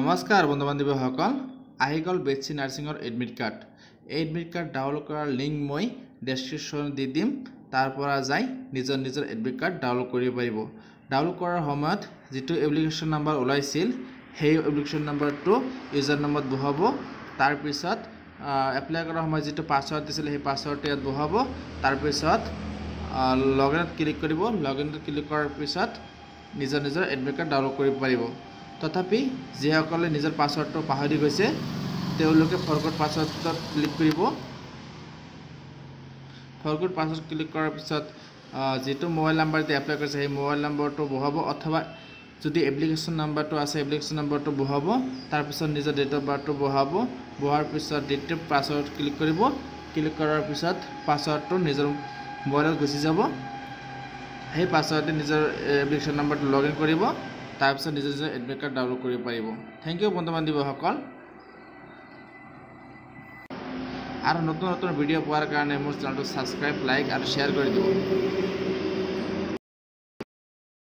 नमस्कार बंधु बान्धवीসকল আহি গল বেচি নাৰ্সিংৰ admit card admit card download কৰাৰ লিংক মই ডেসক্ৰিপশন দি দিম তাৰ পৰা যাই নিজৰ এডমিট কাৰ্ড ডাউনলোড কৰিব পাৰিব ডাউনলোড কৰাৰ সময়ত যেটো এপ্লিকেশন নম্বৰ ওলাইছিল সেই এপ্লিকেশন নম্বৰটো ইউজাৰ নামত বহাব তাৰ পিছত এপ্লাই কৰাৰ সময়ত যেটো পাসওয়াৰ্ড দিছিল সেই পাসওয়াৰ্ডটো ইয়াত বহাব তাৰ পিছত লগইনত ক্লিক কৰিব লগইনত ক্লিক কৰাৰ পিছত নিজৰ এডমিট কাৰ্ড ডাউনলোড কৰিব পাৰিব তথাপি যিসকলে নিজৰ পাসওয়াৰ্ডটো পাহৰি গৈছে তেওঁলোকে ফৰগট পাসওয়াৰ্ডত ক্লিক কৰিব ফৰগট পাসওয়াৰ্ড ক্লিক কৰাৰ পিছত যেটো মোবাইল নাম্বাৰতে এপ্লাই কৰিছে সেই মোবাইল নম্বৰটো বহাব অথবা যদি এপ্লিকেশন নাম্বাৰটো আছে এপ্লিকেশন নম্বৰটো বহাব তাৰ পিছত নিজৰ ডেট অফ বাৰ্থটো বহাব বহাৰ পিছত ডিটেইল পাসওয়াৰ্ড ক্লিক কৰিব ক্লিক কৰাৰ পিছত পাসওয়াৰ্ডটো নিজৰ মোবাইলত গুচি যাব সেই পাসওয়াৰ্ডে নিজৰ এপ্লিকেশন নাম্বাৰটো লগইন কৰিব তাৰ পিছত নিজৰ এডমিট কাৰ্ড ডাউনলোড কৰিব পাৰিব থ্যাংক ইউ বন্ধু বান্ধৱীসকল আৰু নতুন ভিডিঅ' পোৱাৰ কাৰণে মোৰ চেনেলটো সাবস্ক্ৰাইব লাইক আৰু শ্বেয়াৰ কৰি দিব